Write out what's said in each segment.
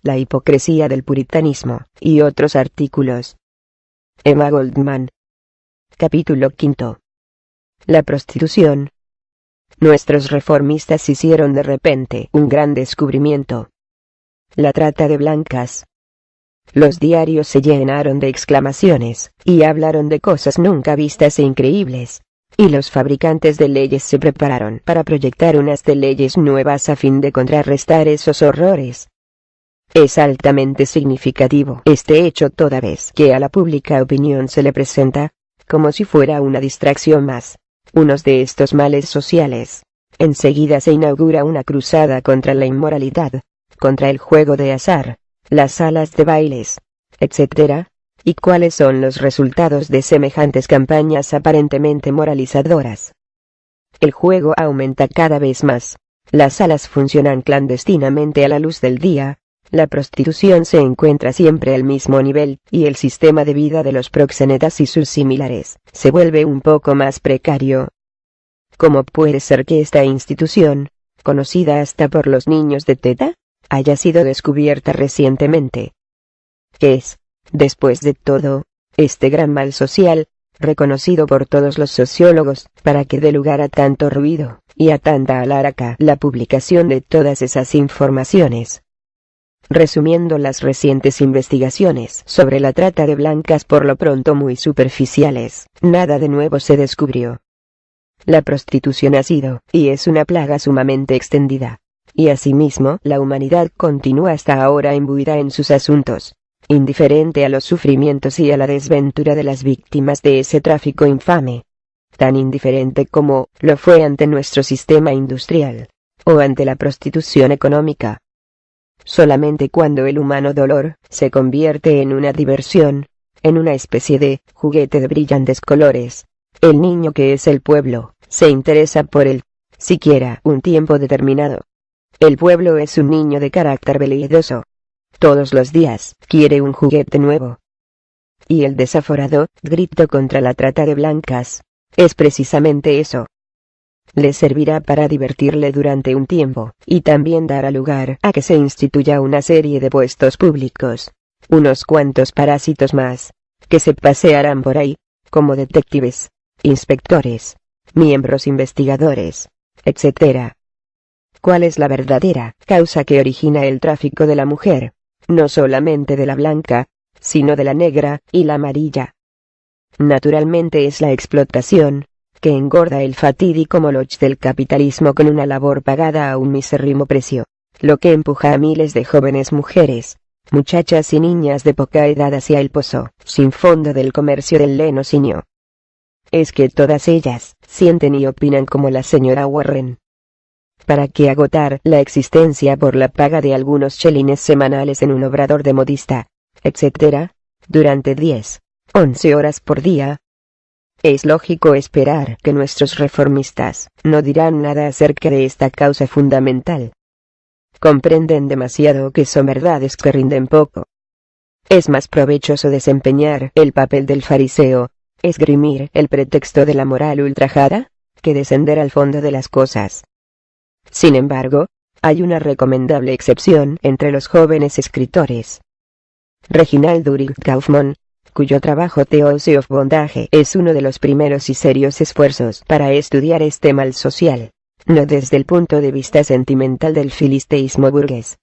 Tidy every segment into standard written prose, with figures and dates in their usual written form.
La hipocresía del puritanismo, y otros artículos. Emma Goldman. Capítulo 5. La prostitución. Nuestros reformistas hicieron de repente un gran descubrimiento. La trata de blancas. Los diarios se llenaron de exclamaciones, y hablaron de cosas nunca vistas e increíbles. Y los fabricantes de leyes se prepararon para proyectar unas de leyes nuevas a fin de contrarrestar esos horrores. Es altamente significativo este hecho toda vez que a la pública opinión se le presenta, como si fuera una distracción más, unos de estos males sociales. Enseguida se inaugura una cruzada contra la inmoralidad, contra el juego de azar, las salas de bailes, etc. ¿Y cuáles son los resultados de semejantes campañas aparentemente moralizadoras? El juego aumenta cada vez más, las salas funcionan clandestinamente a la luz del día, la prostitución se encuentra siempre al mismo nivel, y el sistema de vida de los proxenetas y sus similares se vuelve un poco más precario. ¿Cómo puede ser que esta institución, conocida hasta por los niños de teta, haya sido descubierta recientemente? ¿Qué es, después de todo, este gran mal social, reconocido por todos los sociólogos, para que dé lugar a tanto ruido, y a tanta alaraca la publicación de todas esas informaciones? Resumiendo las recientes investigaciones sobre la trata de blancas, por lo pronto muy superficiales, nada de nuevo se descubrió. La prostitución ha sido, y es una plaga sumamente extendida, y asimismo la humanidad continúa hasta ahora imbuida en sus asuntos, indiferente a los sufrimientos y a la desventura de las víctimas de ese tráfico infame, tan indiferente como lo fue ante nuestro sistema industrial, o ante la prostitución económica. Solamente cuando el humano dolor se convierte en una diversión, en una especie de juguete de brillantes colores, el niño que es el pueblo se interesa por él, siquiera un tiempo determinado. El pueblo es un niño de carácter veleidoso. Todos los días quiere un juguete nuevo. Y el desaforado grito contra la trata de blancas es precisamente eso. Le servirá para divertirle durante un tiempo, y también dará lugar a que se instituya una serie de puestos públicos, unos cuantos parásitos más, que se pasearán por ahí, como detectives, inspectores, miembros investigadores, etc. ¿Cuál es la verdadera causa que origina el tráfico de la mujer? No solamente de la blanca, sino de la negra y la amarilla. Naturalmente es la explotación, que engorda el fatídico moloch del capitalismo con una labor pagada a un misérrimo precio, lo que empuja a miles de jóvenes mujeres, muchachas y niñas de poca edad hacia el pozo sin fondo del comercio del lenocinio. Es que todas ellas sienten y opinan como la señora Warren. ¿Para qué agotar la existencia por la paga de algunos chelines semanales en un obrador de modista, etc., durante 10, 11 horas por día? Es lógico esperar que nuestros reformistas no dirán nada acerca de esta causa fundamental. Comprenden demasiado que son verdades que rinden poco. Es más provechoso desempeñar el papel del fariseo, esgrimir el pretexto de la moral ultrajada, que descender al fondo de las cosas. Sin embargo, hay una recomendable excepción entre los jóvenes escritores. Reginald Durant Kaufman, cuyo trabajo Theory of Bondage es uno de los primeros y serios esfuerzos para estudiar este mal social, no desde el punto de vista sentimental del filisteísmo burgués.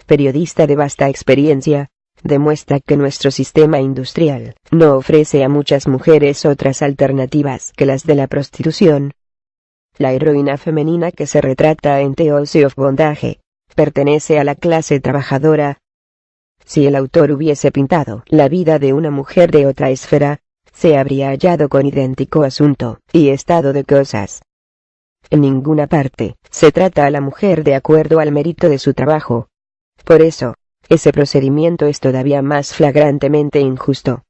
Periodista de vasta experiencia, demuestra que nuestro sistema industrial no ofrece a muchas mujeres otras alternativas que las de la prostitución. La heroína femenina que se retrata en Theory of Bondage pertenece a la clase trabajadora. Si el autor hubiese pintado la vida de una mujer de otra esfera, se habría hallado con idéntico asunto y estado de cosas. En ninguna parte se trata a la mujer de acuerdo al mérito de su trabajo. Por eso, ese procedimiento es todavía más flagrantemente injusto.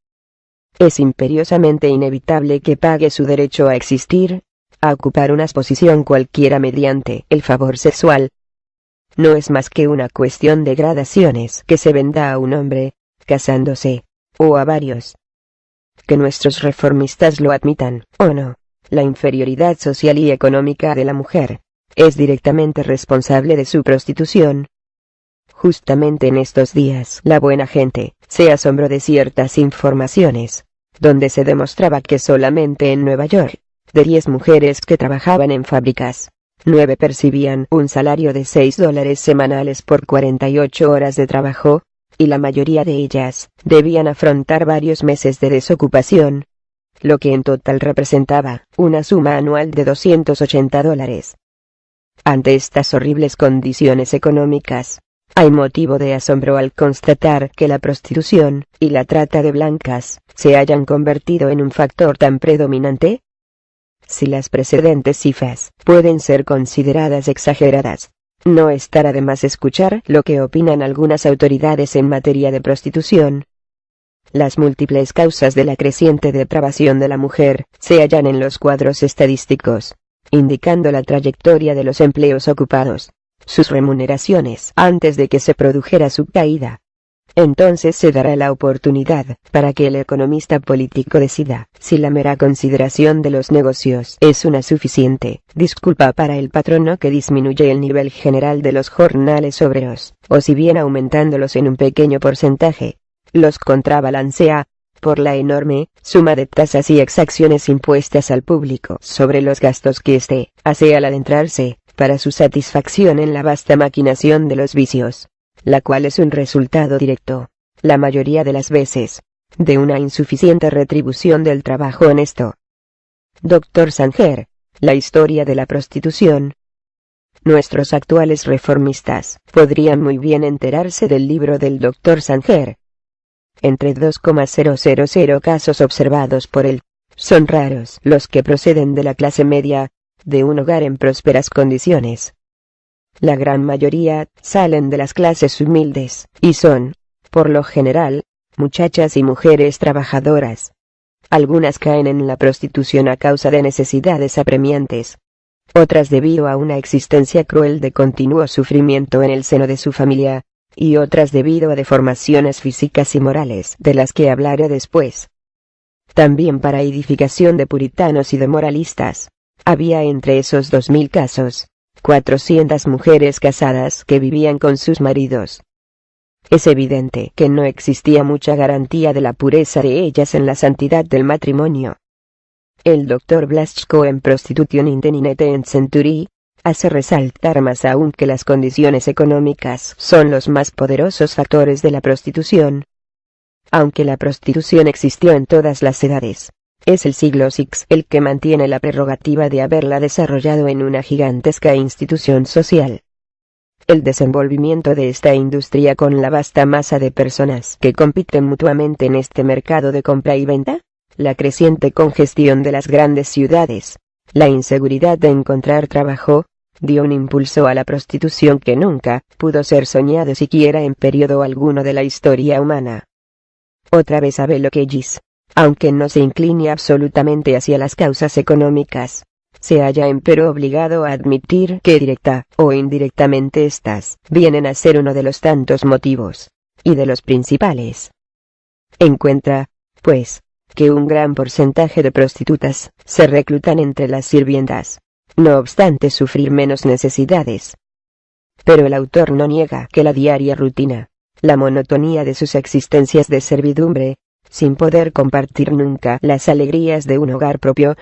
Es imperiosamente inevitable que pague su derecho a existir, a ocupar una posición cualquiera mediante el favor sexual. No es más que una cuestión de gradaciones que se venda a un hombre, casándose, o a varios. Que nuestros reformistas lo admitan, o no, la inferioridad social y económica de la mujer es directamente responsable de su prostitución. Justamente en estos días, la buena gente se asombró de ciertas informaciones, donde se demostraba que solamente en Nueva York, de 10 mujeres que trabajaban en fábricas, 9 percibían un salario de $6 semanales por 48 horas de trabajo, y la mayoría de ellas debían afrontar varios meses de desocupación, lo que en total representaba una suma anual de $280. Ante estas horribles condiciones económicas, hay motivo de asombro al constatar que la prostitución y la trata de blancas se hayan convertido en un factor tan predominante. Si las precedentes cifras pueden ser consideradas exageradas, no estará de más escuchar lo que opinan algunas autoridades en materia de prostitución. Las múltiples causas de la creciente depravación de la mujer se hallan en los cuadros estadísticos, indicando la trayectoria de los empleos ocupados, sus remuneraciones antes de que se produjera su caída. Entonces se dará la oportunidad para que el economista político decida si la mera consideración de los negocios es una suficiente disculpa para el patrono que disminuye el nivel general de los jornales obreros, o si bien aumentándolos en un pequeño porcentaje, los contrabalancea, por la enorme suma de tasas y exacciones impuestas al público sobre los gastos que éste hace al adentrarse para su satisfacción en la vasta maquinación de los vicios, la cual es un resultado directo, la mayoría de las veces, de una insuficiente retribución del trabajo honesto. Dr. Sanger, la historia de la prostitución. Nuestros actuales reformistas podrían muy bien enterarse del libro del Dr. Sanger. Entre 2,000 casos observados por él, son raros los que proceden de la clase media, de un hogar en prósperas condiciones. La gran mayoría salen de las clases humildes, y son, por lo general, muchachas y mujeres trabajadoras. Algunas caen en la prostitución a causa de necesidades apremiantes. Otras debido a una existencia cruel de continuo sufrimiento en el seno de su familia, y otras debido a deformaciones físicas y morales de las que hablaré después. También para edificación de puritanos y de moralistas, había entre esos 2000 casos, 400 mujeres casadas que vivían con sus maridos. Es evidente que no existía mucha garantía de la pureza de ellas en la santidad del matrimonio. El Dr. Blaschko en Prostitution in the 19th Century hace resaltar más aún que las condiciones económicas son los más poderosos factores de la prostitución. Aunque la prostitución existió en todas las edades, es el siglo VI el que mantiene la prerrogativa de haberla desarrollado en una gigantesca institución social. El desenvolvimiento de esta industria con la vasta masa de personas que compiten mutuamente en este mercado de compra y venta, la creciente congestión de las grandes ciudades, la inseguridad de encontrar trabajo, dio un impulso a la prostitución que nunca pudo ser soñado siquiera en periodo alguno de la historia humana. Otra vez Havelock Ellis, aunque no se incline absolutamente hacia las causas económicas, se halla empero obligado a admitir que directa o indirectamente éstas vienen a ser uno de los tantos motivos, y de los principales. Encuentra, pues, que un gran porcentaje de prostitutas se reclutan entre las sirvientas, no obstante sufrir menos necesidades. Pero el autor no niega que la diaria rutina, la monotonía de sus existencias de servidumbre, sin poder compartir nunca las alegrías de un hogar propio,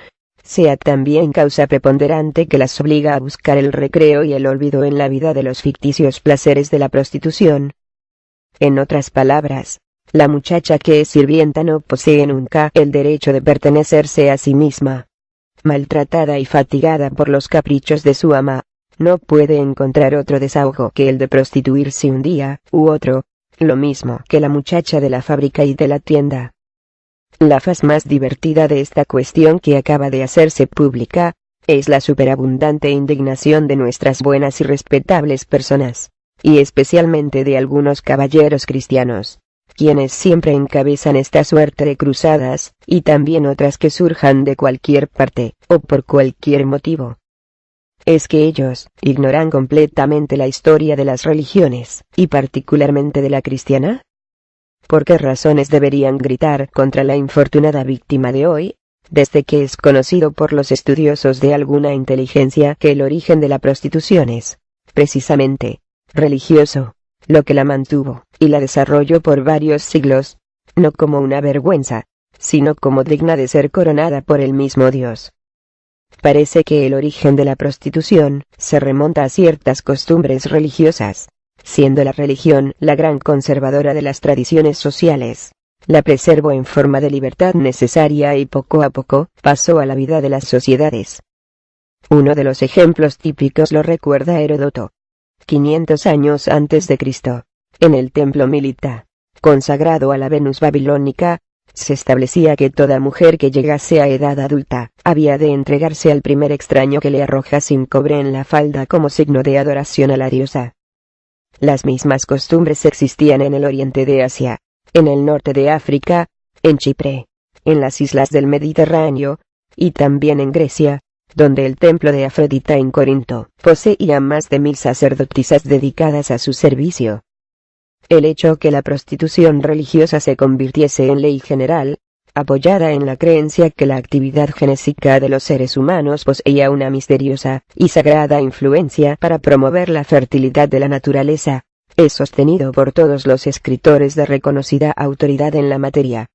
sea también causa preponderante que las obliga a buscar el recreo y el olvido en la vida de los ficticios placeres de la prostitución. En otras palabras, la muchacha que es sirvienta no posee nunca el derecho de pertenecerse a sí misma. Maltratada y fatigada por los caprichos de su ama, no puede encontrar otro desahogo que el de prostituirse un día u otro, lo mismo que la muchacha de la fábrica y de la tienda. La faz más divertida de esta cuestión que acaba de hacerse pública, es la superabundante indignación de nuestras buenas y respetables personas, y especialmente de algunos caballeros cristianos, quienes siempre encabezan esta suerte de cruzadas, y también otras que surjan de cualquier parte, o por cualquier motivo. Es que ellos ignoran completamente la historia de las religiones, y particularmente de la cristiana. ¿Por qué razones deberían gritar contra la infortunada víctima de hoy, desde que es conocido por los estudiosos de alguna inteligencia que el origen de la prostitución es, precisamente, religioso, lo que la mantuvo y la desarrolló por varios siglos, no como una vergüenza, sino como digna de ser coronada por el mismo Dios. Parece que el origen de la prostitución se remonta a ciertas costumbres religiosas, siendo la religión la gran conservadora de las tradiciones sociales. La preservó en forma de libertad necesaria y poco a poco pasó a la vida de las sociedades. Uno de los ejemplos típicos lo recuerda Heródoto. 500 años antes de Cristo, en el templo Milita, consagrado a la Venus babilónica, se establecía que toda mujer que llegase a edad adulta, había de entregarse al primer extraño que le arrojase un cobre en la falda como signo de adoración a la diosa. Las mismas costumbres existían en el oriente de Asia, en el norte de África, en Chipre, en las islas del Mediterráneo, y también en Grecia, donde el templo de Afrodita en Corinto poseía más de 1000 sacerdotisas dedicadas a su servicio. El hecho que la prostitución religiosa se convirtiese en ley general, apoyada en la creencia que la actividad genésica de los seres humanos poseía una misteriosa y sagrada influencia para promover la fertilidad de la naturaleza, es sostenido por todos los escritores de reconocida autoridad en la materia.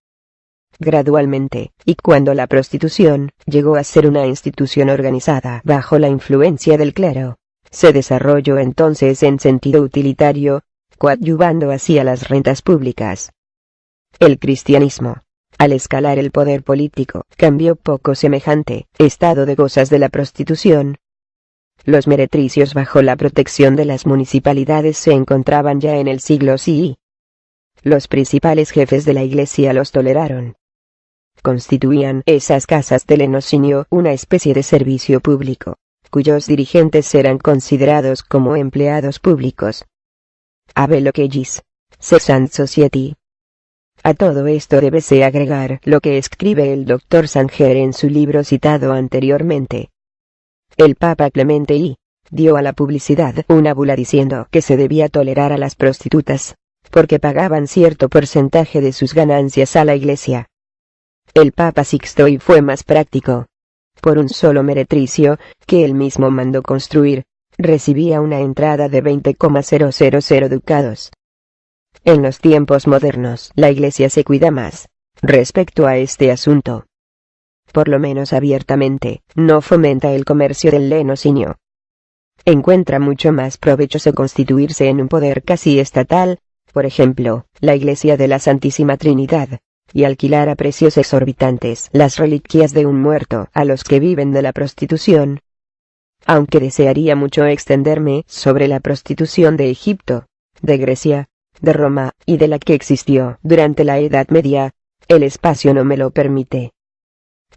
Gradualmente, y cuando la prostitución llegó a ser una institución organizada bajo la influencia del clero, se desarrolló entonces en sentido utilitario, coadyuvando así a las rentas públicas. El cristianismo, al escalar el poder político, cambió poco semejante estado de cosas de la prostitución. Los meretricios bajo la protección de las municipalidades se encontraban ya en el siglo CI. Los principales jefes de la Iglesia los toleraron. Constituían esas casas de lenocinio una especie de servicio público, cuyos dirigentes eran considerados como empleados públicos. Abeloquellis, Sex and Society. A todo esto débese agregar lo que escribe el Dr. Sanger en su libro citado anteriormente. El Papa Clemente I dio a la publicidad una bula diciendo que se debía tolerar a las prostitutas, porque pagaban cierto porcentaje de sus ganancias a la Iglesia. El Papa Sixto I fue más práctico. Por un solo meretricio, que él mismo mandó construir, recibía una entrada de 20,000 ducados. En los tiempos modernos, la Iglesia se cuida más respecto a este asunto. Por lo menos abiertamente, no fomenta el comercio del lenocinio. Encuentra mucho más provechoso constituirse en un poder casi estatal, por ejemplo, la Iglesia de la Santísima Trinidad, y alquilar a precios exorbitantes las reliquias de un muerto a los que viven de la prostitución. Aunque desearía mucho extenderme sobre la prostitución de Egipto, de Grecia, de Roma, y de la que existió durante la Edad Media, el espacio no me lo permite.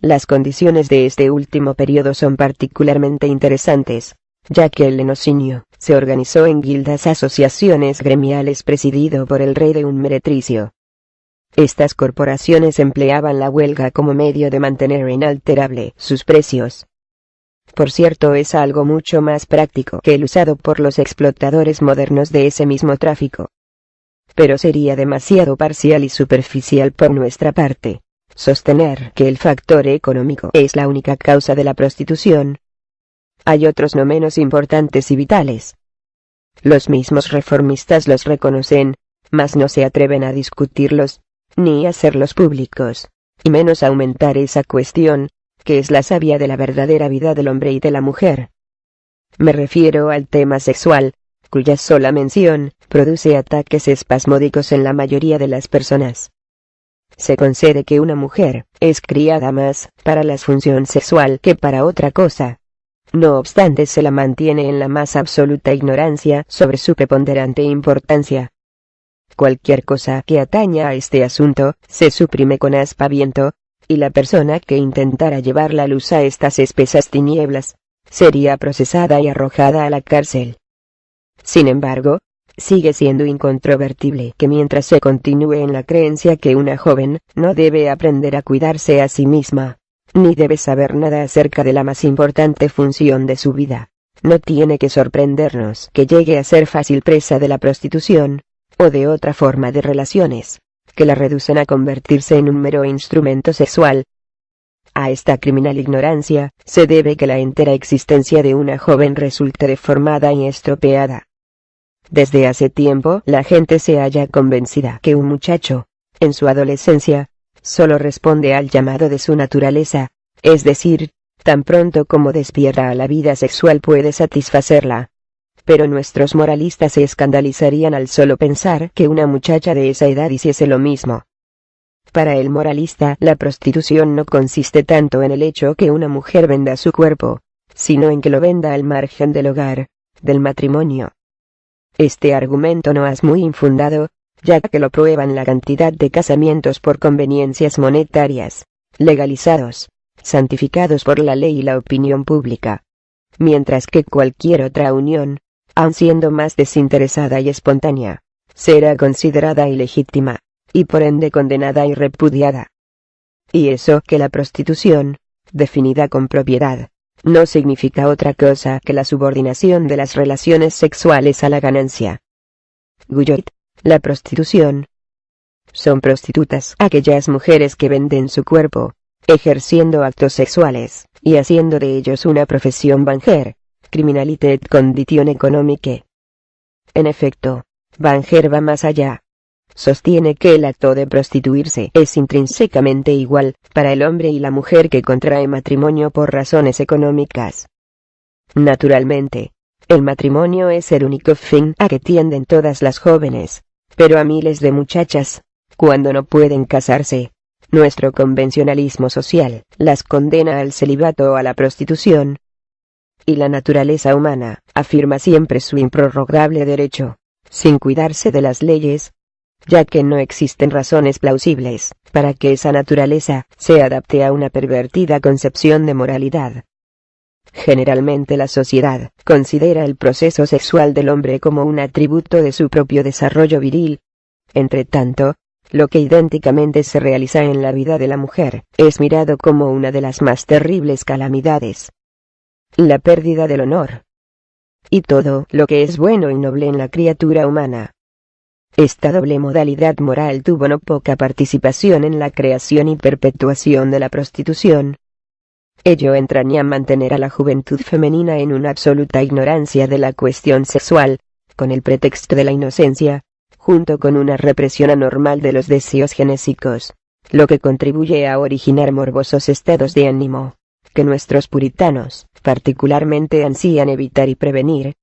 Las condiciones de este último periodo son particularmente interesantes, ya que el lenocinio se organizó en guildas, asociaciones gremiales presidido por el rey de un meretricio. Estas corporaciones empleaban la huelga como medio de mantener inalterable sus precios. Por cierto, es algo mucho más práctico que el usado por los explotadores modernos de ese mismo tráfico. Pero sería demasiado parcial y superficial por nuestra parte sostener que el factor económico es la única causa de la prostitución. Hay otros no menos importantes y vitales. Los mismos reformistas los reconocen, mas no se atreven a discutirlos, ni a hacerlos públicos, y menos a aumentar esa cuestión, que es la savia de la verdadera vida del hombre y de la mujer. Me refiero al tema sexual, cuya sola mención produce ataques espasmódicos en la mayoría de las personas. Se concede que una mujer es criada más para la función sexual que para otra cosa. No obstante, se la mantiene en la más absoluta ignorancia sobre su preponderante importancia. Cualquier cosa que ataña a este asunto se suprime con aspaviento, y la persona que intentara llevar la luz a estas espesas tinieblas sería procesada y arrojada a la cárcel. Sin embargo, sigue siendo incontrovertible que mientras se continúe en la creencia que una joven no debe aprender a cuidarse a sí misma, ni debe saber nada acerca de la más importante función de su vida, no tiene que sorprendernos que llegue a ser fácil presa de la prostitución, o de otra forma de relaciones, que la reducen a convertirse en un mero instrumento sexual. A esta criminal ignorancia se debe que la entera existencia de una joven resulte deformada y estropeada. Desde hace tiempo la gente se halla convencida que un muchacho, en su adolescencia, solo responde al llamado de su naturaleza, es decir, tan pronto como despierta a la vida sexual puede satisfacerla. Pero nuestros moralistas se escandalizarían al solo pensar que una muchacha de esa edad hiciese lo mismo. Para el moralista, la prostitución no consiste tanto en el hecho que una mujer venda su cuerpo, sino en que lo venda al margen del hogar, del matrimonio. Este argumento no es muy infundado, ya que lo prueban la cantidad de casamientos por conveniencias monetarias, legalizados, santificados por la ley y la opinión pública. Mientras que cualquier otra unión, aun siendo más desinteresada y espontánea, será considerada ilegítima, y por ende condenada y repudiada. Y eso que la prostitución, definida con propiedad, no significa otra cosa que la subordinación de las relaciones sexuales a la ganancia. Guyot, la prostitución. Son prostitutas aquellas mujeres que venden su cuerpo, ejerciendo actos sexuales, y haciendo de ellos una profesión Banger, criminalité et condition économique. En efecto, Banger va más allá. Sostiene que el acto de prostituirse es intrínsecamente igual, para el hombre y la mujer que contrae matrimonio por razones económicas. Naturalmente, el matrimonio es el único fin a que tienden todas las jóvenes, pero a miles de muchachas, cuando no pueden casarse, nuestro convencionalismo social las condena al celibato o a la prostitución. Y la naturaleza humana afirma siempre su improrrogable derecho, sin cuidarse de las leyes, ya que no existen razones plausibles para que esa naturaleza se adapte a una pervertida concepción de moralidad. Generalmente la sociedad considera el proceso sexual del hombre como un atributo de su propio desarrollo viril. Entre tanto, lo que idénticamente se realiza en la vida de la mujer es mirado como una de las más terribles calamidades: la pérdida del honor y todo lo que es bueno y noble en la criatura humana. Esta doble modalidad moral tuvo no poca participación en la creación y perpetuación de la prostitución. Ello entraña mantener a la juventud femenina en una absoluta ignorancia de la cuestión sexual, con el pretexto de la inocencia, junto con una represión anormal de los deseos genésicos, lo que contribuye a originar morbosos estados de ánimo, que nuestros puritanos, particularmente ansían evitar y prevenir.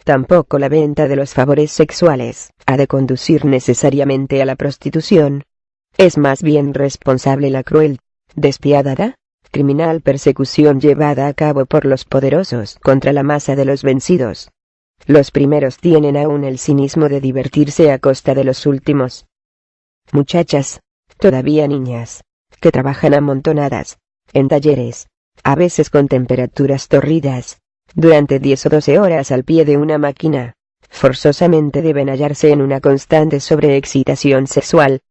Tampoco la venta de los favores sexuales ha de conducir necesariamente a la prostitución. Es más bien responsable la cruel, despiadada, criminal persecución llevada a cabo por los poderosos contra la masa de los vencidos. Los primeros tienen aún el cinismo de divertirse a costa de los últimos. Muchachas, todavía niñas, que trabajan amontonadas, en talleres, a veces con temperaturas torridas, durante 10 o 12 horas al pie de una máquina, forzosamente deben hallarse en una constante sobreexcitación sexual.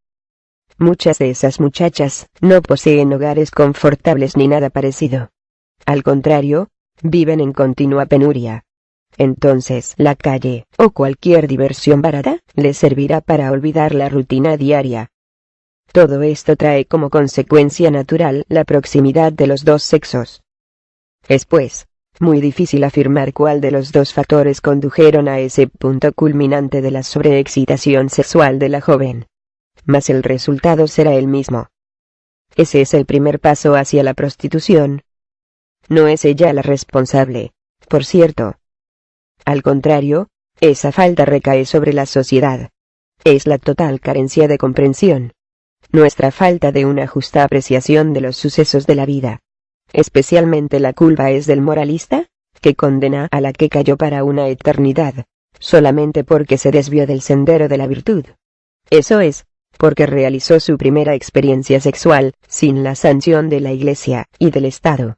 Muchas de esas muchachas no poseen hogares confortables ni nada parecido. Al contrario, viven en continua penuria. Entonces la calle, o cualquier diversión barata, les servirá para olvidar la rutina diaria. Todo esto trae como consecuencia natural la proximidad de los dos sexos. Es pues muy difícil afirmar cuál de los dos factores condujeron a ese punto culminante de la sobreexcitación sexual de la joven. Mas el resultado será el mismo. Ese es el primer paso hacia la prostitución. No es ella la responsable, por cierto. Al contrario, esa falta recae sobre la sociedad. Es la total carencia de comprensión. Nuestra falta de una justa apreciación de los sucesos de la vida. Especialmente la culpa es del moralista, que condena a la que cayó para una eternidad, solamente porque se desvió del sendero de la virtud. Eso es, porque realizó su primera experiencia sexual, sin la sanción de la Iglesia y del Estado.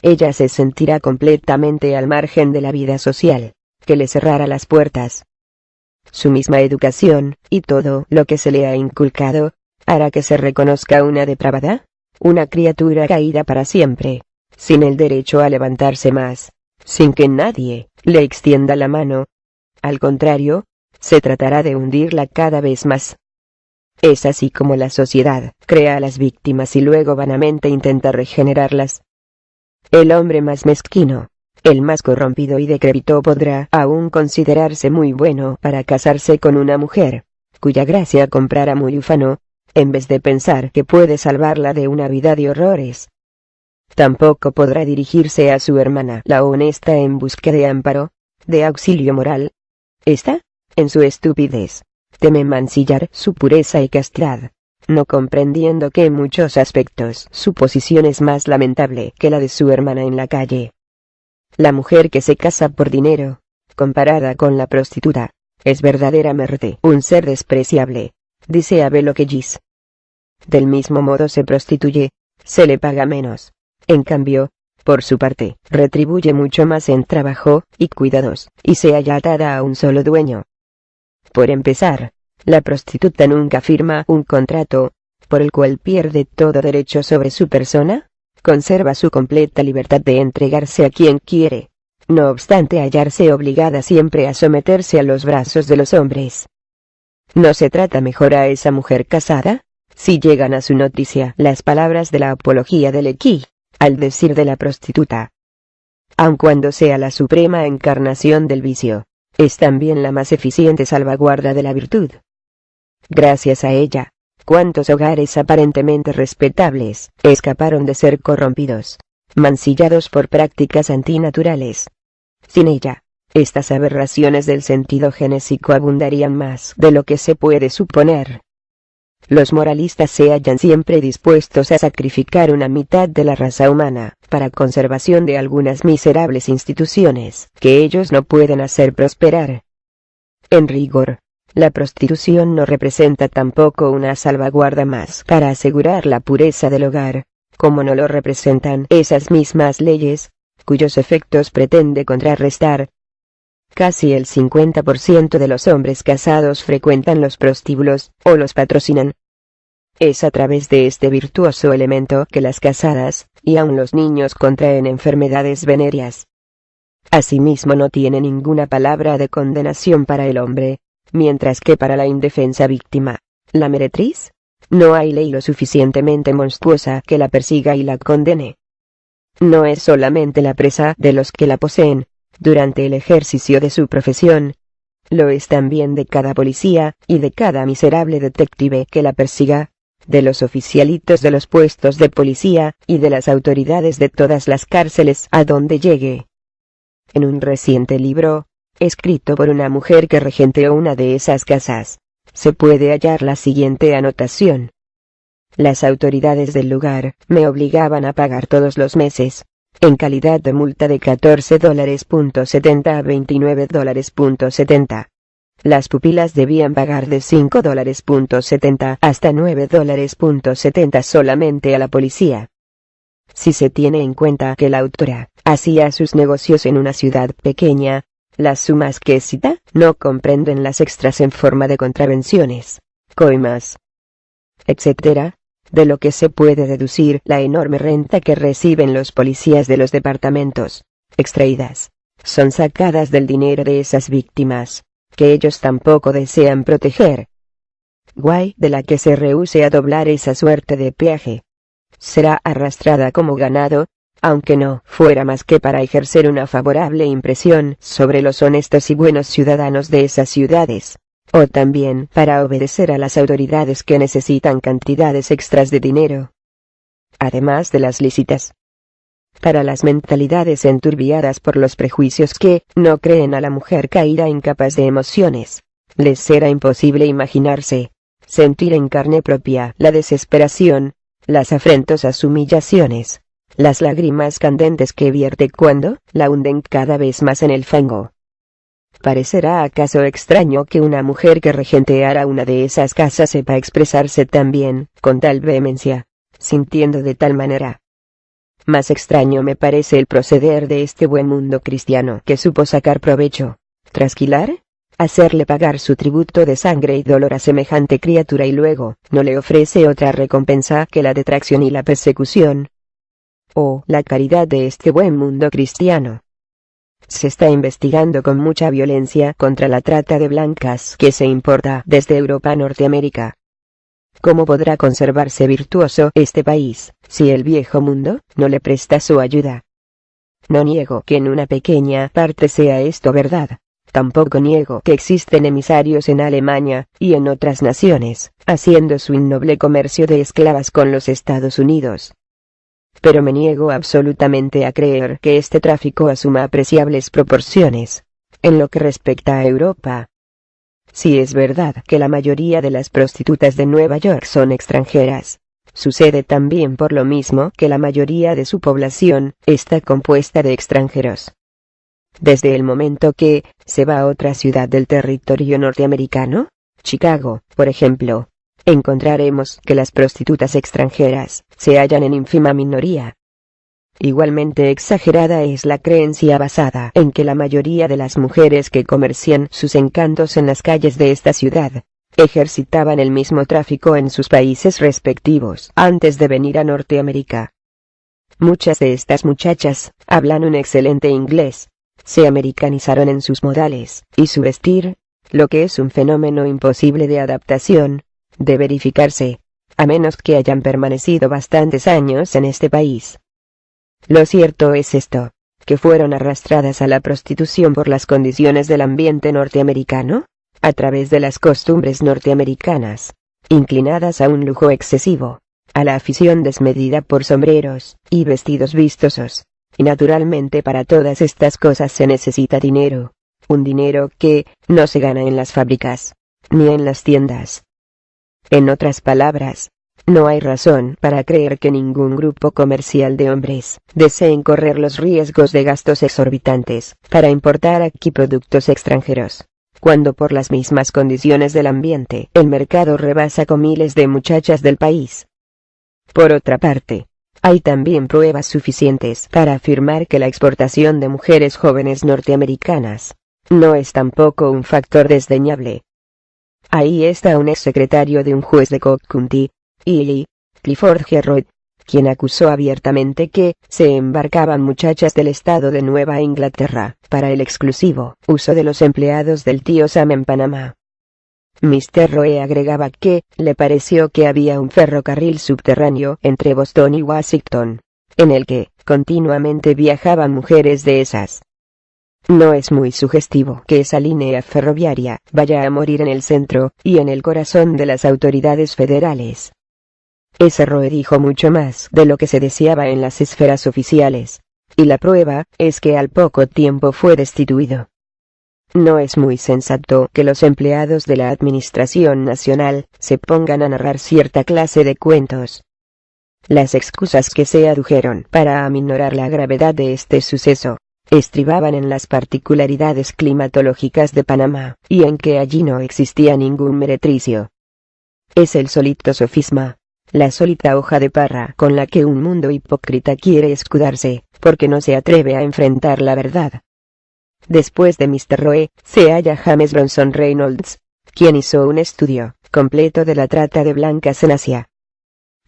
Ella se sentirá completamente al margen de la vida social, que le cerrara las puertas. Su misma educación, y todo lo que se le ha inculcado, hará que se reconozca una depravada, una criatura caída para siempre, sin el derecho a levantarse más, sin que nadie le extienda la mano. Al contrario, se tratará de hundirla cada vez más. Es así como la sociedad crea a las víctimas y luego vanamente intenta regenerarlas. El hombre más mezquino, El más corrompido y decrépito podrá aún considerarse muy bueno para casarse con una mujer, cuya gracia comprará muy ufano, en vez de pensar que puede salvarla de una vida de horrores. Tampoco podrá dirigirse a su hermana la honesta en busca de amparo, de auxilio moral. Esta, en su estupidez, teme mancillar su pureza y castidad, no comprendiendo que en muchos aspectos su posición es más lamentable que la de su hermana en la calle. La mujer que se casa por dinero, comparada con la prostituta, es verdaderamente un ser despreciable, dice Abel Hocqueis. Del mismo modo se prostituye, se le paga menos. En cambio, por su parte, retribuye mucho más en trabajo y cuidados, y se halla atada a un solo dueño. Por empezar, la prostituta nunca firma un contrato, por el cual pierde todo derecho sobre su persona. Conserva su completa libertad de entregarse a quien quiere, no obstante hallarse obligada siempre a someterse a los brazos de los hombres. ¿No se trata mejor a esa mujer casada? Si llegan a su noticia las palabras de la apología de Lecky, al decir de la prostituta, aun cuando sea la suprema encarnación del vicio, es también la más eficiente salvaguarda de la virtud. Gracias a ella, ¿cuántos hogares aparentemente respetables escaparon de ser corrompidos, mancillados por prácticas antinaturales? Sin ella, estas aberraciones del sentido genésico abundarían más de lo que se puede suponer. Los moralistas se hallan siempre dispuestos a sacrificar una mitad de la raza humana para conservación de algunas miserables instituciones que ellos no pueden hacer prosperar. En rigor, la prostitución no representa tampoco una salvaguarda más para asegurar la pureza del hogar, como no lo representan esas mismas leyes, cuyos efectos pretende contrarrestar. Casi el 50% de los hombres casados frecuentan los prostíbulos, o los patrocinan. Es a través de este virtuoso elemento que las casadas, y aun los niños contraen enfermedades venéreas. Asimismo no tiene ninguna palabra de condenación para el hombre, mientras que para la indefensa víctima, la meretriz, no hay ley lo suficientemente monstruosa que la persiga y la condene. No es solamente la presa de los que la poseen, durante el ejercicio de su profesión, lo es también de cada policía, y de cada miserable detective que la persiga, de los oficialitos de los puestos de policía, y de las autoridades de todas las cárceles a donde llegue. En un reciente libro, escrito por una mujer que regenteó una de esas casas, se puede hallar la siguiente anotación. Las autoridades del lugar me obligaban a pagar todos los meses, en calidad de multa de $14.70 a $29.70. Las pupilas debían pagar de $5.70 hasta $9.70 solamente a la policía. Si se tiene en cuenta que la autora hacía sus negocios en una ciudad pequeña, las sumas que cita no comprenden las extras en forma de contravenciones, coimas, etc., de lo que se puede deducir la enorme renta que reciben los policías de los departamentos, extraídas, son sacadas del dinero de esas víctimas, que ellos tampoco desean proteger. Guay de la que se rehúse a doblar esa suerte de peaje, será arrastrada como ganado, aunque no fuera más que para ejercer una favorable impresión sobre los honestos y buenos ciudadanos de esas ciudades, o también para obedecer a las autoridades que necesitan cantidades extras de dinero, además de las lícitas. Para las mentalidades enturbiadas por los prejuicios que no creen a la mujer caída incapaz de emociones, les será imposible imaginarse, sentir en carne propia la desesperación, las afrentosas humillaciones, las lágrimas candentes que vierte cuando la hunden cada vez más en el fango. ¿Parecerá acaso extraño que una mujer que regenteara una de esas casas sepa expresarse tan bien, con tal vehemencia, sintiendo de tal manera? Más extraño me parece el proceder de este buen mundo cristiano que supo sacar provecho, trasquilar, hacerle pagar su tributo de sangre y dolor a semejante criatura y luego no le ofrece otra recompensa que la detracción y la persecución. Oh, la caridad de este buen mundo cristiano. Se está investigando con mucha violencia contra la trata de blancas que se importa desde Europa a Norteamérica. ¿Cómo podrá conservarse virtuoso este país, si el viejo mundo no le presta su ayuda? No niego que en una pequeña parte sea esto verdad. Tampoco niego que existen emisarios en Alemania, y en otras naciones, haciendo su innoble comercio de esclavas con los Estados Unidos. Pero me niego absolutamente a creer que este tráfico asuma apreciables proporciones. En lo que respecta a Europa, si es verdad que la mayoría de las prostitutas de Nueva York son extranjeras, sucede también por lo mismo que la mayoría de su población está compuesta de extranjeros. Desde el momento que se va a otra ciudad del territorio norteamericano, Chicago, por ejemplo, encontraremos que las prostitutas extranjeras se hallan en ínfima minoría. Igualmente exagerada es la creencia basada en que la mayoría de las mujeres que comercian sus encantos en las calles de esta ciudad, ejercitaban el mismo tráfico en sus países respectivos antes de venir a Norteamérica. Muchas de estas muchachas hablan un excelente inglés, se americanizaron en sus modales y su vestir, lo que es un fenómeno imposible de adaptación, de verificarse, a menos que hayan permanecido bastantes años en este país. Lo cierto es esto, que fueron arrastradas a la prostitución por las condiciones del ambiente norteamericano, a través de las costumbres norteamericanas, inclinadas a un lujo excesivo, a la afición desmedida por sombreros y vestidos vistosos, y naturalmente para todas estas cosas se necesita dinero, un dinero que no se gana en las fábricas, ni en las tiendas. En otras palabras, no hay razón para creer que ningún grupo comercial de hombres deseen correr los riesgos de gastos exorbitantes para importar aquí productos extranjeros, cuando por las mismas condiciones del ambiente el mercado rebasa con miles de muchachas del país. Por otra parte, hay también pruebas suficientes para afirmar que la exportación de mujeres jóvenes norteamericanas no es tampoco un factor desdeñable. Ahí está un exsecretario de un juez de Cook County, E. Clifford Gerard, quien acusó abiertamente que se embarcaban muchachas del estado de Nueva Inglaterra para el exclusivo uso de los empleados del tío Sam en Panamá. Mr. Roe agregaba que le pareció que había un ferrocarril subterráneo entre Boston y Washington, en el que continuamente viajaban mujeres de esas. No es muy sugestivo que esa línea ferroviaria vaya a morir en el centro y en el corazón de las autoridades federales. Ese Roe dijo mucho más de lo que se deseaba en las esferas oficiales, y la prueba es que al poco tiempo fue destituido. No es muy sensato que los empleados de la Administración Nacional se pongan a narrar cierta clase de cuentos. Las excusas que se adujeron para aminorar la gravedad de este suceso estribaban en las particularidades climatológicas de Panamá, y en que allí no existía ningún meretricio. Es el solito sofisma, la sólita hoja de parra con la que un mundo hipócrita quiere escudarse, porque no se atreve a enfrentar la verdad. Después de Mr. Roe, se halla James Bronson Reynolds, quien hizo un estudio completo de la trata de blancas en Asia.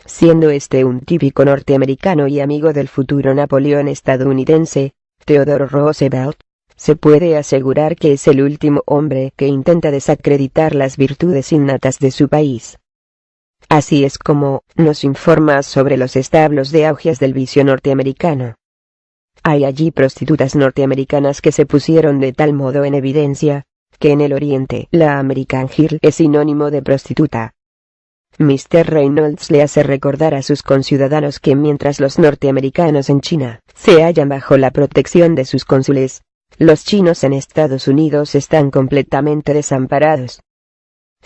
Siendo este un típico norteamericano y amigo del futuro Napoleón estadounidense, Theodore Roosevelt, se puede asegurar que es el último hombre que intenta desacreditar las virtudes innatas de su país. Así es como nos informa sobre los establos de augias del vicio norteamericano. Hay allí prostitutas norteamericanas que se pusieron de tal modo en evidencia, que en el Oriente la American Girl es sinónimo de prostituta. Mr. Reynolds le hace recordar a sus conciudadanos que mientras los norteamericanos en China se hallan bajo la protección de sus cónsules, los chinos en Estados Unidos están completamente desamparados.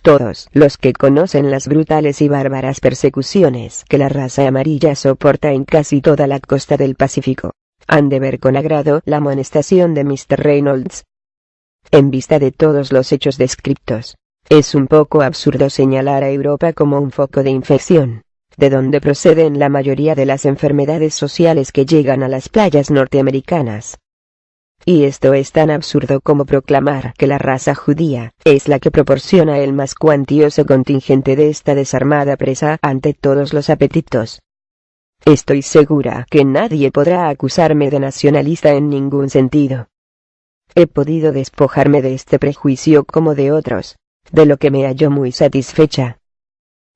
Todos los que conocen las brutales y bárbaras persecuciones que la raza amarilla soporta en casi toda la costa del Pacífico, han de ver con agrado la amonestación de Mr. Reynolds. En vista de todos los hechos descriptos, es un poco absurdo señalar a Europa como un foco de infección, de donde proceden la mayoría de las enfermedades sociales que llegan a las playas norteamericanas. Y esto es tan absurdo como proclamar que la raza judía es la que proporciona el más cuantioso contingente de esta desarmada presa ante todos los apetitos. Estoy segura que nadie podrá acusarme de nacionalista en ningún sentido. He podido despojarme de este prejuicio como de otros, de lo que me hallo muy satisfecha.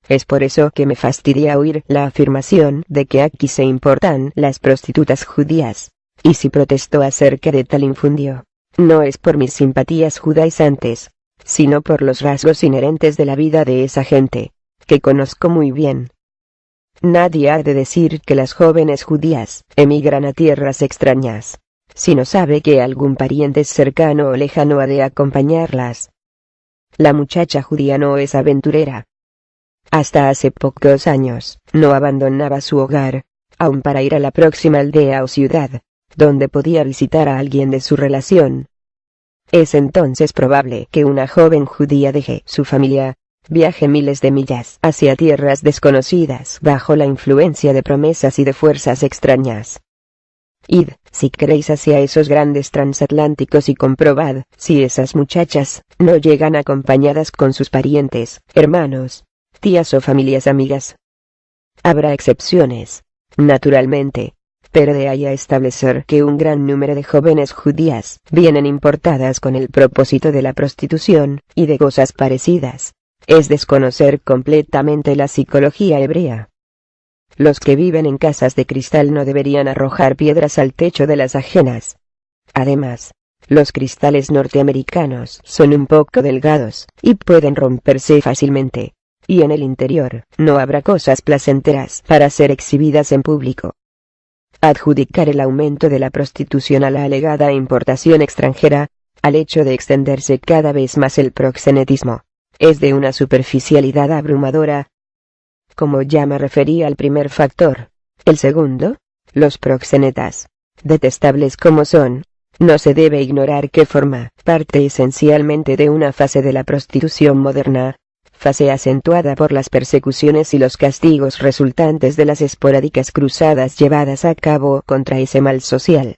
Es por eso que me fastidia oír la afirmación de que aquí se importan las prostitutas judías, y si protestó acerca de tal infundio, no es por mis simpatías judaizantes, sino por los rasgos inherentes de la vida de esa gente, que conozco muy bien. Nadie ha de decir que las jóvenes judías emigran a tierras extrañas, si no sabe que algún pariente cercano o lejano ha de acompañarlas. La muchacha judía no es aventurera. Hasta hace pocos años, no abandonaba su hogar, aun para ir a la próxima aldea o ciudad, donde podía visitar a alguien de su relación. Es entonces probable que una joven judía deje su familia, viaje miles de millas hacia tierras desconocidas bajo la influencia de promesas y de fuerzas extrañas. Id, si queréis, hacia esos grandes transatlánticos y comprobad si esas muchachas no llegan acompañadas con sus parientes, hermanos, tías o familias amigas. Habrá excepciones, naturalmente, pero de ahí a establecer que un gran número de jóvenes judías vienen importadas con el propósito de la prostitución y de cosas parecidas, es desconocer completamente la psicología hebrea. Los que viven en casas de cristal no deberían arrojar piedras al techo de las ajenas. Además, los cristales norteamericanos son un poco delgados y pueden romperse fácilmente, y en el interior no habrá cosas placenteras para ser exhibidas en público. Adjudicar el aumento de la prostitución a la alegada importación extranjera, al hecho de extenderse cada vez más el proxenetismo, es de una superficialidad abrumadora. Como ya me referí al primer factor, el segundo, los proxenetas, detestables como son, no se debe ignorar que forma parte esencialmente de una fase de la prostitución moderna, fase acentuada por las persecuciones y los castigos resultantes de las esporádicas cruzadas llevadas a cabo contra ese mal social.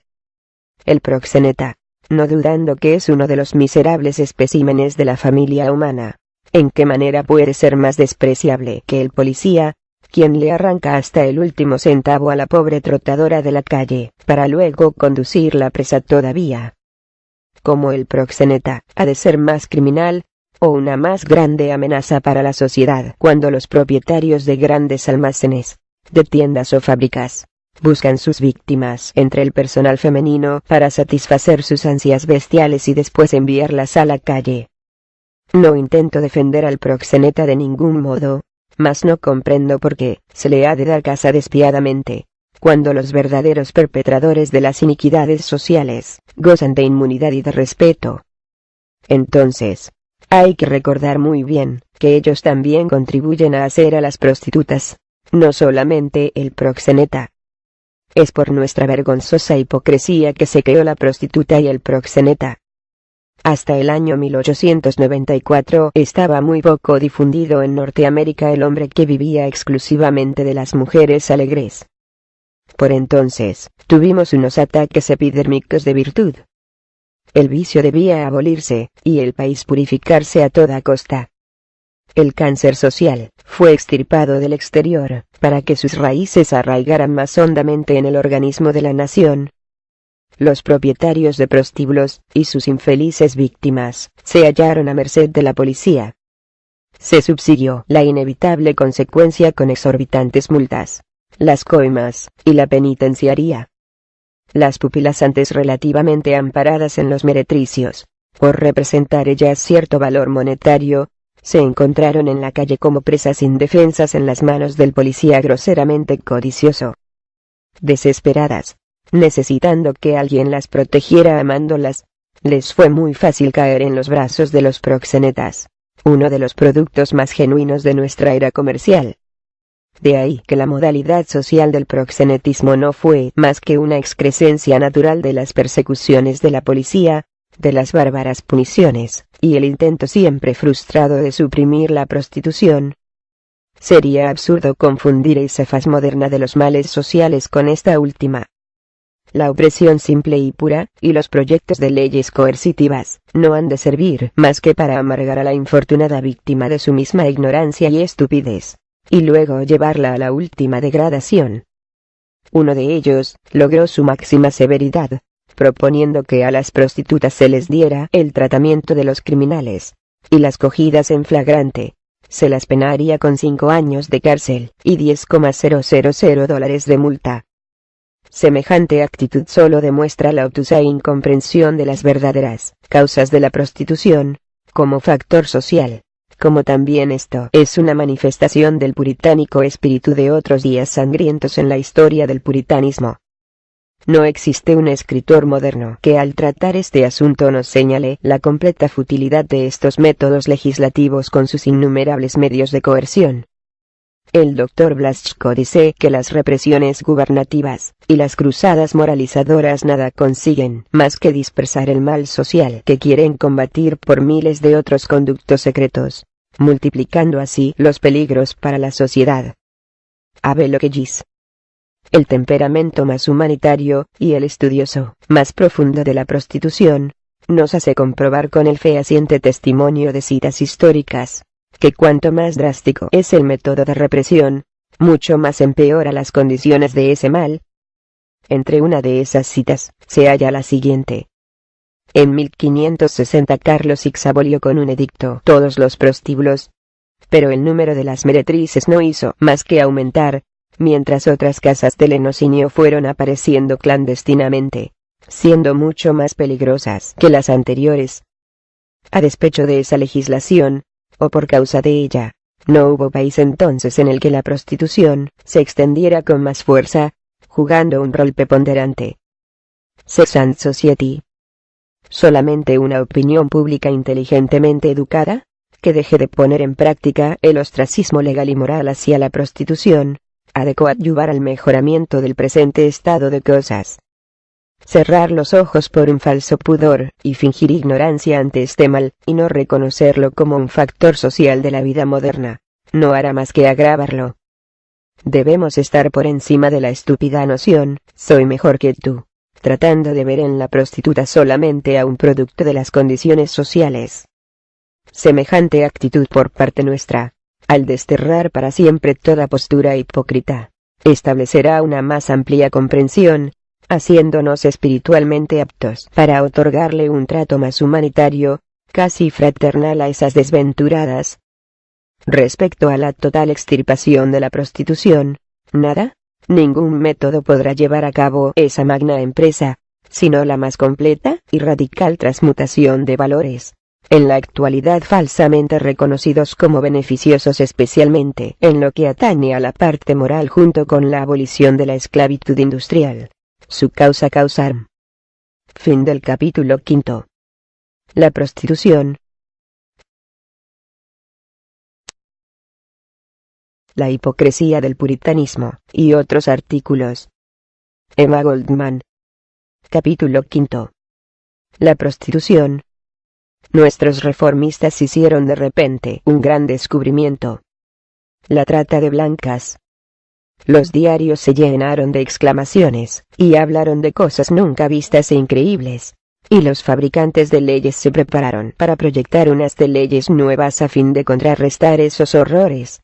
El proxeneta, no dudando que es uno de los miserables especímenes de la familia humana, ¿en qué manera puede ser más despreciable que el policía, quien le arranca hasta el último centavo a la pobre trotadora de la calle, para luego conducirla presa todavía? ¿Cómo el proxeneta ha de ser más criminal, o una más grande amenaza para la sociedad cuando los propietarios de grandes almacenes, de tiendas o fábricas, buscan sus víctimas entre el personal femenino para satisfacer sus ansias bestiales y después enviarlas a la calle? No intento defender al proxeneta de ningún modo, mas no comprendo por qué se le ha de dar caza despiadadamente, cuando los verdaderos perpetradores de las iniquidades sociales gozan de inmunidad y de respeto. Entonces, hay que recordar muy bien que ellos también contribuyen a hacer a las prostitutas, no solamente el proxeneta. Es por nuestra vergonzosa hipocresía que se creó la prostituta y el proxeneta. Hasta el año 1894 estaba muy poco difundido en Norteamérica el hombre que vivía exclusivamente de las mujeres alegres. Por entonces, tuvimos unos ataques epidérmicos de virtud. El vicio debía abolirse, y el país purificarse a toda costa. El cáncer social fue extirpado del exterior, para que sus raíces arraigaran más hondamente en el organismo de la nación. Los propietarios de prostíbulos, y sus infelices víctimas, se hallaron a merced de la policía. Se subsiguió la inevitable consecuencia con exorbitantes multas, las coimas, y la penitenciaría. Las pupilas antes relativamente amparadas en los meretricios, por representar ellas cierto valor monetario, se encontraron en la calle como presas indefensas en las manos del policía groseramente codicioso. Desesperadas, necesitando que alguien las protegiera amándolas, les fue muy fácil caer en los brazos de los proxenetas, uno de los productos más genuinos de nuestra era comercial. De ahí que la modalidad social del proxenetismo no fue más que una excrescencia natural de las persecuciones de la policía, de las bárbaras puniciones, y el intento siempre frustrado de suprimir la prostitución. Sería absurdo confundir esa faz moderna de los males sociales con esta última. La opresión simple y pura, y los proyectos de leyes coercitivas, no han de servir más que para amargar a la infortunada víctima de su misma ignorancia y estupidez, y luego llevarla a la última degradación. Uno de ellos logró su máxima severidad, proponiendo que a las prostitutas se les diera el tratamiento de los criminales, y las cogidas en flagrante se las penaría con 5 años de cárcel y $10,000 de multa. Semejante actitud solo demuestra la obtusa incomprensión de las verdaderas causas de la prostitución, como factor social, como también esto es una manifestación del puritánico espíritu de otros días sangrientos en la historia del puritanismo. No existe un escritor moderno que al tratar este asunto nos señale la completa futilidad de estos métodos legislativos con sus innumerables medios de coerción. El Dr. Blasco dice que las represiones gubernativas y las cruzadas moralizadoras nada consiguen más que dispersar el mal social que quieren combatir por miles de otros conductos secretos, multiplicando así los peligros para la sociedad. Abel Oquellis. El temperamento más humanitario y el estudioso más profundo de la prostitución nos hace comprobar con el fehaciente testimonio de citas históricas que cuanto más drástico es el método de represión, mucho más empeora las condiciones de ese mal. Entre una de esas citas se halla la siguiente. En 1560 Carlos X abolió con un edicto todos los prostíbulos, pero el número de las meretrices no hizo más que aumentar, mientras otras casas de lenocinio fueron apareciendo clandestinamente, siendo mucho más peligrosas que las anteriores. A despecho de esa legislación, o por causa de ella, no hubo país entonces en el que la prostitución se extendiera con más fuerza, jugando un rol preponderante. Sex and Society. Solamente una opinión pública inteligentemente educada, que deje de poner en práctica el ostracismo legal y moral hacia la prostitución, ha de coadyuvar al mejoramiento del presente estado de cosas. Cerrar los ojos por un falso pudor y fingir ignorancia ante este mal y no reconocerlo como un factor social de la vida moderna, no hará más que agravarlo. Debemos estar por encima de la estúpida noción, soy mejor que tú, tratando de ver en la prostituta solamente a un producto de las condiciones sociales. Semejante actitud por parte nuestra, al desterrar para siempre toda postura hipócrita, establecerá una más amplia comprensión, haciéndonos espiritualmente aptos para otorgarle un trato más humanitario, casi fraternal a esas desventuradas. Respecto a la total extirpación de la prostitución, nada, ningún método podrá llevar a cabo esa magna empresa, sino la más completa y radical transmutación de valores, en la actualidad falsamente reconocidos como beneficiosos especialmente en lo que atañe a la parte moral junto con la abolición de la esclavitud industrial. Su causa causar. Fin del capítulo 5. La prostitución. La hipocresía del puritanismo, y otros artículos. Emma Goldman. Capítulo 5. La prostitución. Nuestros reformistas hicieron de repente un gran descubrimiento. La trata de blancas. Los diarios se llenaron de exclamaciones, y hablaron de cosas nunca vistas e increíbles, y los fabricantes de leyes se prepararon para proyectar unas de leyes nuevas a fin de contrarrestar esos horrores.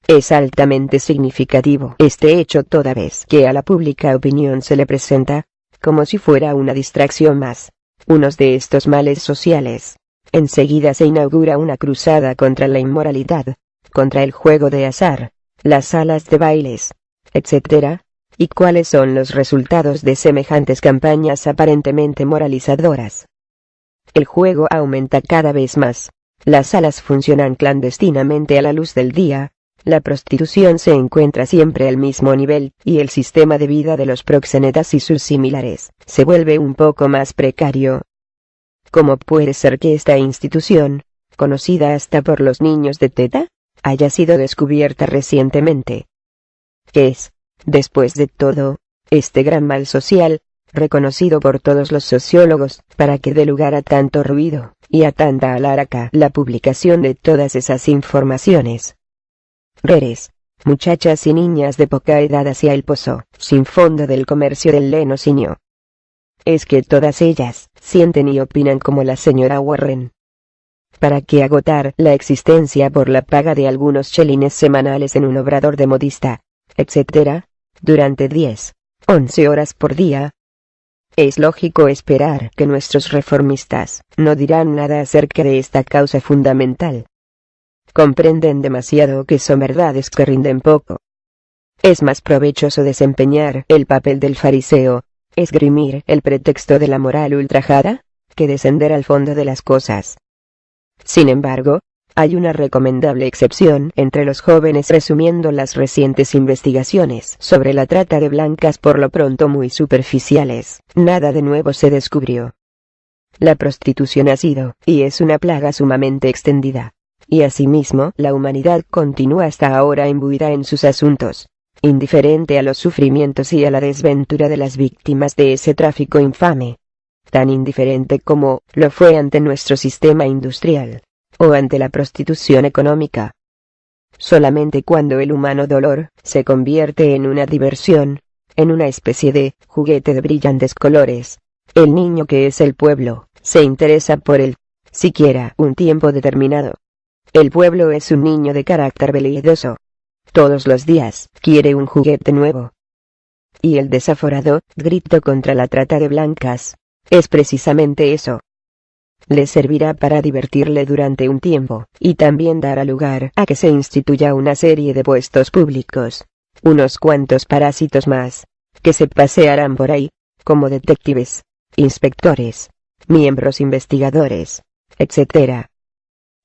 Es altamente significativo este hecho toda vez que a la pública opinión se le presenta, como si fuera una distracción más, unos de estos males sociales. Enseguida se inaugura una cruzada contra la inmoralidad, contra el juego de azar, las salas de bailes, etc. ¿Y cuáles son los resultados de semejantes campañas aparentemente moralizadoras? El juego aumenta cada vez más, las salas funcionan clandestinamente a la luz del día, la prostitución se encuentra siempre al mismo nivel, y el sistema de vida de los proxenetas y sus similares se vuelve un poco más precario. ¿Cómo puede ser que esta institución, conocida hasta por los niños de teta, haya sido descubierta recientemente? ¿Qué es, después de todo, este gran mal social, reconocido por todos los sociólogos, para que dé lugar a tanto ruido, y a tanta alaraca la publicación de todas esas informaciones? Reres, muchachas y niñas de poca edad hacia el pozo, sin fondo del comercio del lenocinio. Es que todas ellas, sienten y opinan como la señora Warren. ¿Para qué agotar la existencia por la paga de algunos chelines semanales en un obrador de modista, etc., durante 10, 11 horas por día? Es lógico esperar que nuestros reformistas no dirán nada acerca de esta causa fundamental. Comprenden demasiado que son verdades que rinden poco. Es más provechoso desempeñar el papel del fariseo, esgrimir el pretexto de la moral ultrajada, que descender al fondo de las cosas. Sin embargo, hay una recomendable excepción entre los jóvenes, resumiendo las recientes investigaciones sobre la trata de blancas, por lo pronto muy superficiales. Nada de nuevo se descubrió. La prostitución ha sido, y es una plaga sumamente extendida. Y asimismo, la humanidad continúa hasta ahora imbuida en sus asuntos, indiferente a los sufrimientos y a la desventura de las víctimas de ese tráfico infame. Tan indiferente como lo fue ante nuestro sistema industrial, o ante la prostitución económica. Solamente cuando el humano dolor se convierte en una diversión, en una especie de juguete de brillantes colores, el niño que es el pueblo se interesa por él, siquiera un tiempo determinado. El pueblo es un niño de carácter veleidoso. Todos los días quiere un juguete nuevo. Y el desaforado grito contra la trata de blancas es precisamente eso. Le servirá para divertirle durante un tiempo, y también dará lugar a que se instituya una serie de puestos públicos, unos cuantos parásitos más, que se pasearán por ahí, como detectives, inspectores, miembros investigadores, etc.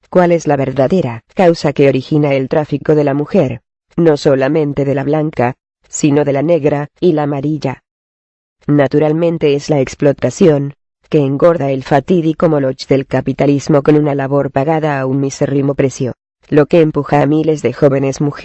¿Cuál es la verdadera causa que origina el tráfico de la mujer? No solamente de la blanca, sino de la negra y la amarilla. Naturalmente es la explotación, que engorda el fatídico moloch del capitalismo con una labor pagada a un misérrimo precio, lo que empuja a miles de jóvenes mujeres